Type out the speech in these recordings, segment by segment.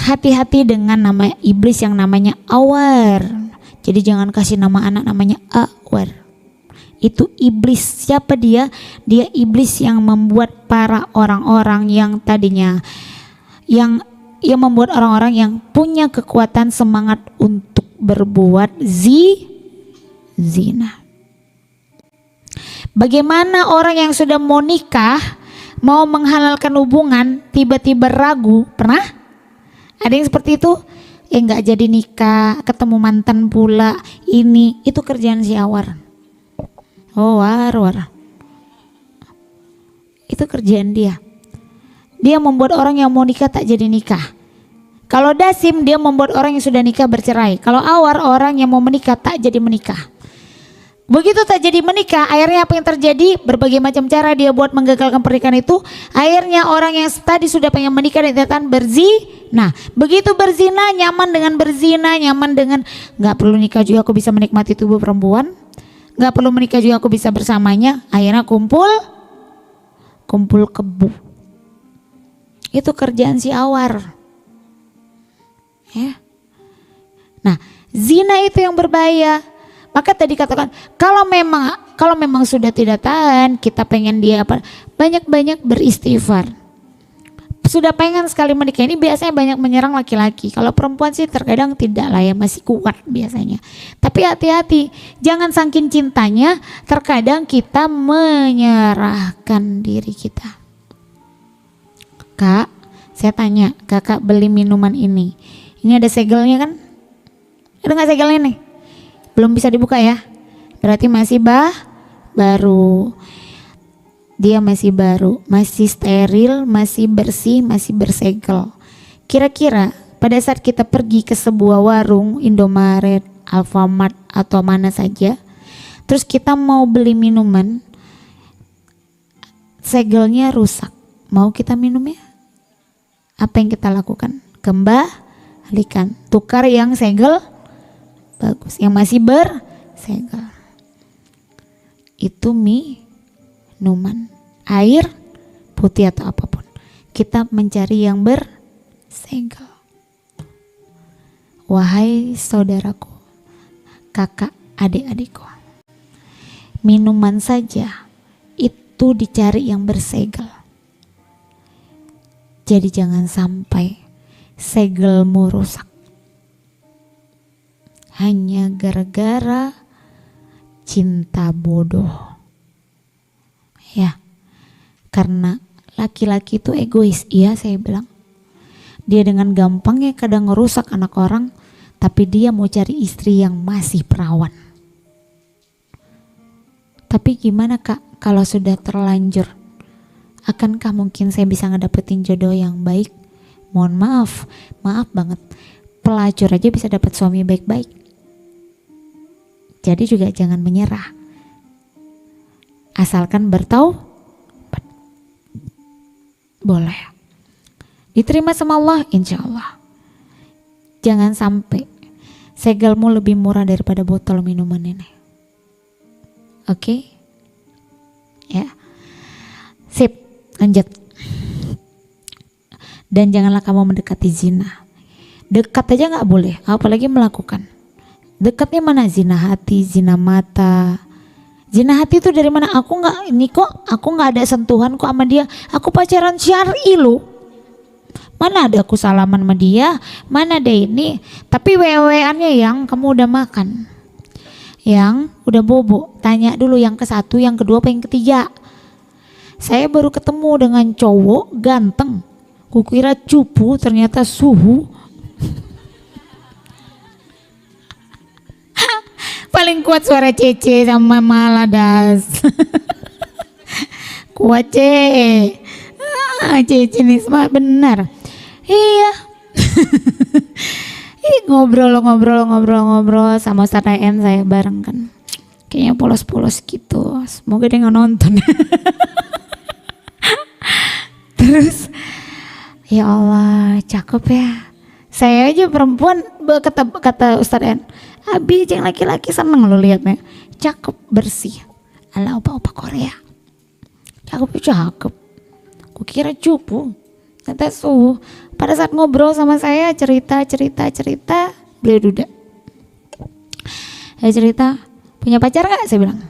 hati-hati dengan nama iblis yang namanya Awar. Jadi jangan kasih nama anak namanya Awar. Itu iblis. Siapa dia? Dia iblis yang membuat para orang-orang yang tadinya yang membuat orang-orang yang punya kekuatan semangat untuk berbuat zina. Bagaimana orang yang sudah mau nikah, mau menghalalkan hubungan, tiba-tiba ragu? Pernah? Ada yang seperti itu? Nggak jadi nikah, ketemu mantan pula. Itu kerjaan si Awar. Oh, war. Itu kerjaan dia. Dia membuat orang yang mau nikah tak jadi nikah. Kalau Dasim, dia membuat orang yang sudah nikah bercerai. Kalau Awar, orang yang mau menikah tak jadi menikah. Begitu tak jadi menikah, akhirnya apa yang terjadi? Berbagai macam cara dia buat menggagalkan pernikahan itu. Akhirnya orang yang tadi sudah pengen menikah dan ternyata berzina. Begitu berzina, nyaman dengan nggak perlu nikah juga aku bisa menikmati tubuh perempuan. Nggak perlu menikah juga aku bisa bersamanya. Akhirnya kumpul kebu. Itu kerjaan si Awar. Ya. Nah, zina itu yang berbahaya. Maka tadi katakan kalau memang sudah tidak tahan, kita pengen dia banyak-banyak beristighfar. Sudah pengen sekali menikah, ini biasanya banyak menyerang laki-laki. Kalau perempuan sih terkadang tidak lah ya, masih kuat biasanya. Tapi hati-hati, jangan saking cintanya terkadang kita menyerahkan diri kita. Kak, saya tanya, kakak beli minuman ini ada segelnya kan? Ada nggak segelnya nih? Belum bisa dibuka ya? Berarti masih baru. Dia masih baru, masih steril, masih bersih, masih bersegel. Kira-kira pada saat kita pergi ke sebuah warung, Indomaret, Alfamart atau mana saja, terus kita mau beli minuman, segelnya rusak, mau kita minum ya? Apa yang kita lakukan? Kembalikan, tukar yang segel bagus, yang masih bersegel. Itu minuman, air putih atau apapun, kita mencari yang bersegel. Wahai saudaraku, kakak, adik-adikku, minuman saja itu dicari yang bersegel. Jadi jangan sampai segelmu rusak hanya gara-gara cinta bodoh. Ya, karena laki-laki itu egois. Iya, saya bilang. Dia dengan gampangnya kadang ngerusak anak orang, tapi dia mau cari istri yang masih perawan. Tapi gimana kak, kalau sudah terlanjur? Akankah mungkin saya bisa ngedapetin jodoh yang baik? Mohon maaf banget. Pelacur aja bisa dapat suami baik-baik. Jadi juga jangan menyerah. Asalkan bertaubat. Boleh. Diterima sama Allah, insya Allah. Jangan sampai segelmu lebih murah daripada botol minuman ini. Oke? Ya. Sip, lanjut. Dan janganlah kamu mendekati zina. Dekat aja gak boleh, apalagi melakukan. Dekatnya mana? Zina hati, zina mata. Zina hati itu dari mana? Aku nggak ada sentuhan kok sama dia. Aku pacaran syar'i lu. Mana ada aku salaman sama dia? Mana ada ini? Tapi weweannya yang kamu udah makan, yang udah bobo. Tanya dulu yang ke satu, yang kedua, apa yang ketiga. Saya baru ketemu dengan cowok ganteng. Kukira cupu, ternyata suhu. Paling kuat suara Cece sama Maladas. Kuat Cece nih benar. Iya. Ngobrol sama Ustaz Naen saya bareng kan. Kayaknya polos-polos gitu. Semoga dia nggak nonton. Terus ya Allah, cakep ya. Saya aja perempuan, kata Ustaz Naen, Abi yang laki-laki seneng lo liatnya. Cakep, bersih. Ala opa-opa Korea. Cakep. Kukira cupu. Kata suhu. Pada saat ngobrol sama saya cerita, beliau duda. Saya cerita, punya pacar gak? Saya bilang,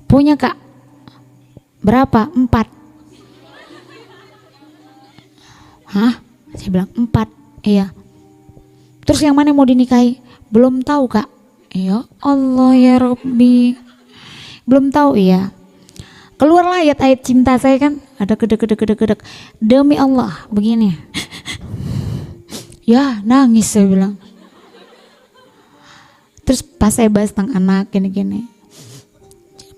punya kak. Berapa? 4. Hah? Saya bilang 4. Iya. Terus yang mana mau dinikahi? Belum tahu kak. Ya Allah ya Rabbi. Belum tahu iya. Keluarlah ayat-ayat cinta saya kan. Ada kedek. Demi Allah begini. Ya nangis saya bilang. Terus pas saya bahas tentang anak gini-gini.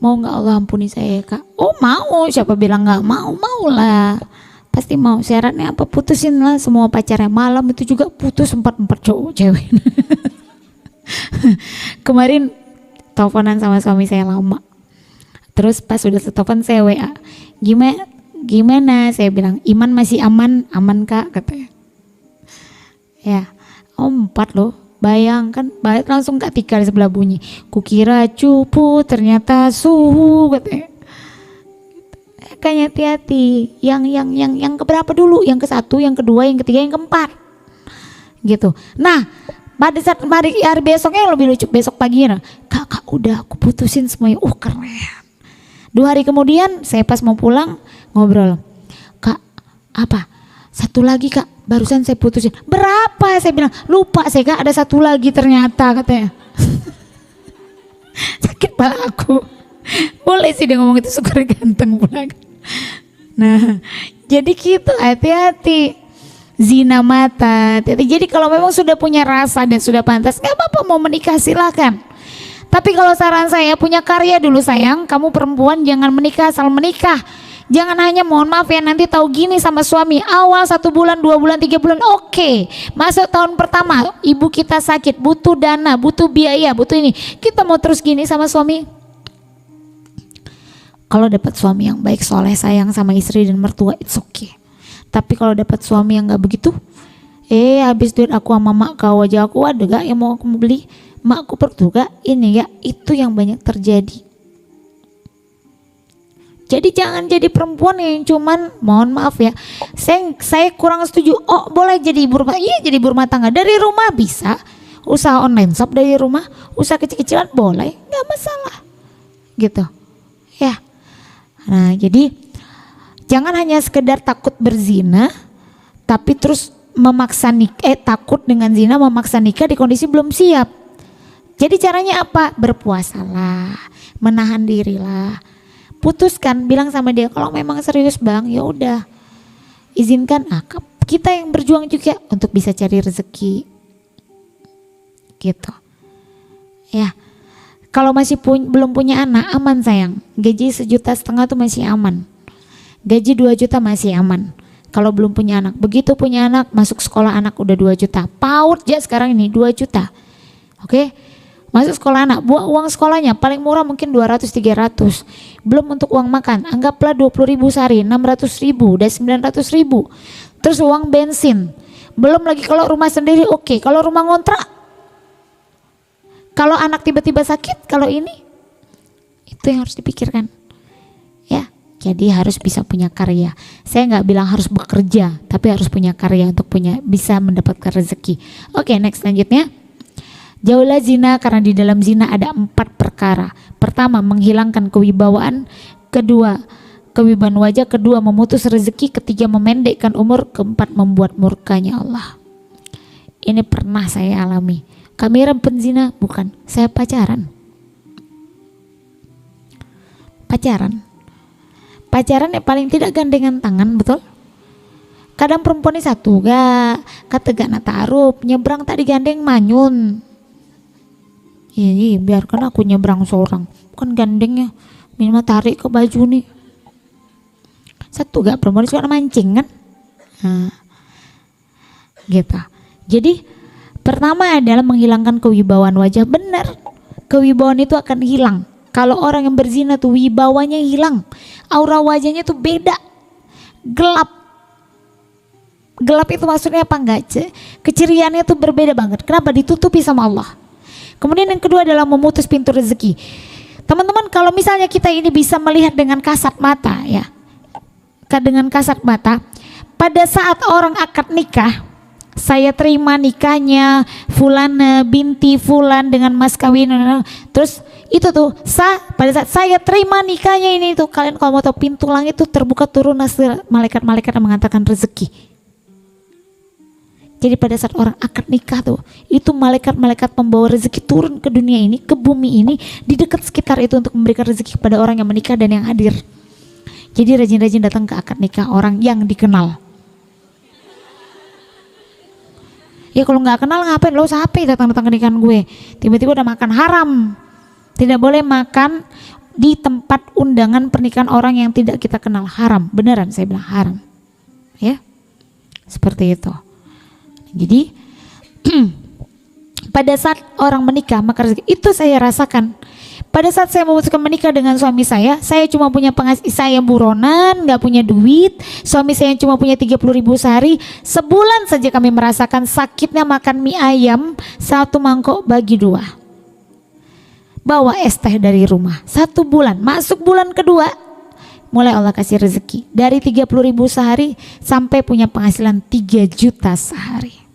Mau gak Allah ampuni saya kak? Oh mau, siapa bilang gak mau? Mau lah. Pasti mau. Syaratnya apa? Putusin lah semua pacarnya. Malam itu juga putus 4 cowok cewek. Kemarin teleponan sama suami saya lama. Terus pas udah telepon saya WA. Gimana? Saya bilang iman masih aman kak katanya. Ya, 4 loh. Bayangkan, langsung Kak Tika di sebelah bunyi. Kukira cupu, ternyata suhu katanya. Kayaknya hati-hati. Yang keberapa dulu? Yang ke-1, yang kedua, yang ketiga, yang keempat. Gitu. Nah, pada saat hari besoknya lebih lucu. Besok paginya, kak udah aku putusin semuanya. Keren. 2 hari kemudian saya pas mau pulang ngobrol. Kak, apa? 1 lagi kak, barusan saya putusin. Berapa? Saya bilang, lupa saya kak, ada 1 lagi ternyata katanya. Sakit pala aku. Boleh sih dia ngomong itu, syukur ganteng pulang. Nah, jadi gitu, hati-hati. Zina mata. Jadi kalau memang sudah punya rasa dan sudah pantas, gak apa-apa mau menikah silahkan. Tapi kalau saran saya, punya karya dulu sayang. Kamu perempuan jangan menikah asal menikah. Jangan hanya mohon maaf ya nanti tahu gini sama suami. Awal 1 bulan, 2 bulan, 3 bulan oke. Masuk tahun pertama ibu kita sakit, butuh dana, butuh biaya, butuh ini. Kita mau terus gini sama suami. Kalau dapat suami yang baik, soleh, sayang sama istri dan mertua, it's okay. Tapi kalau dapat suami yang gak begitu, habis duit aku sama mak kau aja aku ada gak yang mau aku beli. Makku perlu gak ini ya, itu yang banyak terjadi. Jadi jangan jadi perempuan yang cuman, mohon maaf ya, saya kurang setuju. Oh boleh jadi ibu rumah, iya jadi ibu rumah tangga dari rumah bisa, usaha online shop dari rumah, usaha kecil-kecilan boleh, nggak masalah, gitu, ya. Nah jadi jangan hanya sekedar takut berzina, tapi terus memaksa nikah, takut dengan zina memaksa nikah di kondisi belum siap. Jadi caranya apa? Berpuasalah, menahan dirilah. Putuskan, bilang sama dia kalau memang serius bang, ya udah izinkan kita yang berjuang juga untuk bisa cari rezeki, gitu. Ya, kalau masih belum punya anak aman sayang, gaji 1,5 juta tuh masih aman, gaji 2 juta masih aman. Kalau belum punya anak, begitu punya anak masuk sekolah anak udah 2 juta, PAUD ya sekarang ini 2 juta, oke? Masuk sekolah anak, buat uang sekolahnya paling murah mungkin 200-300. Belum untuk uang makan, anggaplah 20.000 sehari, 600.000, udah 900.000. Terus uang bensin. Belum lagi kalau rumah sendiri oke. Kalau rumah ngontrak, kalau anak tiba-tiba sakit, kalau ini, itu yang harus dipikirkan. Ya, jadi harus bisa punya karya. Saya nggak bilang harus bekerja, tapi harus punya karya untuk bisa mendapatkan rezeki. Oke, next selanjutnya. Jauhlah zina karena di dalam zina ada 4 perkara. Pertama, menghilangkan kewibawaan. Kedua, kewibawaan wajah. Kedua, memutus rezeki. Ketiga, memendekkan umur. Keempat, membuat murkanya Allah. Ini pernah saya alami. Kamera penzina? Bukan, saya pacaran. Pacaran ya paling tidak gandengan tangan, betul? Kadang perempuan ini satu gak, kata gak natarup, nyebrang tak digandeng manyun. Iya, biarkan aku nyebrang seorang, bukan gandengnya, minimal tarik ke baju nih. Satu gak perempuan suka mancing kan? Nah, gitu. Jadi pertama adalah menghilangkan kewibawaan wajah. Benar, kewibawaan itu akan hilang. Kalau orang yang berzina tuh wibawanya hilang, aura wajahnya tuh beda, gelap. Gelap itu maksudnya apa enggak? Keceriaannya tuh berbeda banget. Kenapa? Ditutupi sama Allah. Kemudian yang kedua adalah memutus pintu rezeki. Teman-teman, kalau misalnya kita ini bisa melihat dengan kasat mata ya, dengan kasat mata, pada saat orang akad nikah, saya terima nikahnya Fulana binti Fulan dengan mas kawin, terus itu tuh pada saat saya terima nikahnya ini tuh, kalian kalau mau tahu, pintu langit tuh terbuka, turun malaikat-malaikat yang mengantarkan rezeki. Jadi pada saat orang akad nikah tuh, itu malaikat-malaikat pembawa rezeki turun ke dunia ini, ke bumi ini, di dekat sekitar itu untuk memberikan rezeki kepada orang yang menikah dan yang hadir. Jadi rajin-rajin datang ke akad nikah orang yang dikenal. Ya kalau nggak kenal ngapain lo, sampai datang-datang ke nikahan gue, tiba-tiba udah makan haram. Tidak boleh makan di tempat undangan pernikahan orang yang tidak kita kenal, haram, beneran saya bilang haram. Ya, seperti itu. Jadi pada saat orang menikah maka rezeki itu saya rasakan. Pada saat saya memutuskan menikah dengan suami saya cuma punya penghasilan, saya buronan, nggak punya duit. Suami saya cuma punya 30.000 sehari. Sebulan saja kami merasakan sakitnya makan mie ayam 1 mangkok bagi 2. Bawa es teh dari rumah 1 bulan. Masuk bulan kedua, mulai Allah kasih rezeki. Dari 30.000 sehari sampai punya penghasilan 3 juta sehari.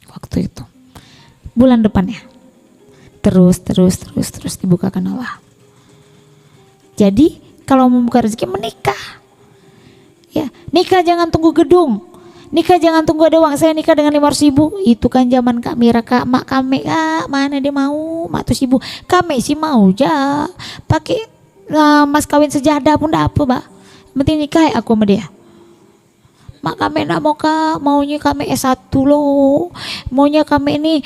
Waktu itu bulan depannya terus dibukakan Allah. Jadi kalau mau buka rezeki menikah, ya nikah jangan tunggu gedung, nikah jangan tunggu ada uang. Saya nikah dengan 500.000, itu kan zaman Kak Mira, Kak mak kami, mana dia mau, mak tuh ibu kami sih mau ja pakai mas kawin sejadah pun dah apa bah, penting nikah aku sama dia. Mak kami nak mau kak, maunya kami S1 loh, maunya kami ini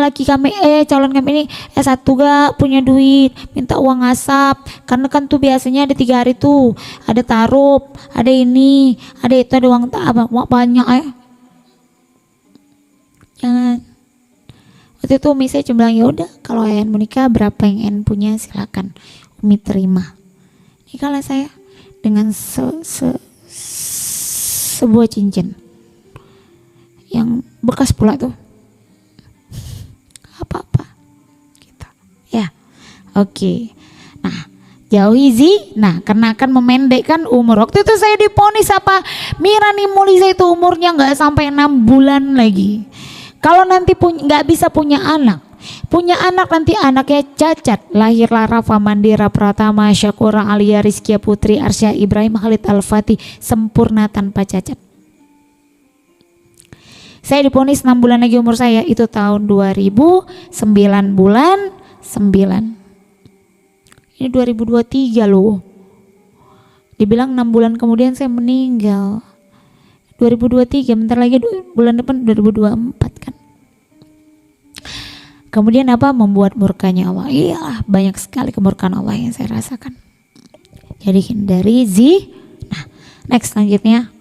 laki kami calon kami ini S1 gak punya duit, minta uang asap, karena kan tuh biasanya ada 3 hari tuh, ada taruh, ada ini, ada itu, ada uang tak apa banyak jangan. Waktu itu Umi saya cuma bilang, ya udah kalau Ayan mau nikah berapa yang Ayan punya silakan, Umi terima. Nikahlah saya dengan sebuah cincin yang bekas pula tuh, apa-apa gitu ya. Oke. Nah, jauhi zina karena akan memendekkan umur. Waktu itu saya diponis apa, Mirani Mulisa itu umurnya nggak sampai 6 bulan lagi. Kalau nanti nggak bisa punya anak nanti anaknya cacat. Lahirlah Rafa Mandira Pratama Syakura Alia Rizkia Putri Arsya Ibrahim Khalid Al-Fatih sempurna tanpa cacat. Saya diponis 6 bulan lagi umur saya, itu tahun 2009 bulan 9. Ini 2023 loh. Dibilang 6 bulan kemudian saya meninggal. 2023, bentar lagi bulan depan 2024 kan. Kemudian apa? Membuat murkanya Allah. Iyalah, banyak sekali kemurkaan Allah yang saya rasakan. Jadi hindari Nah, next selanjutnya.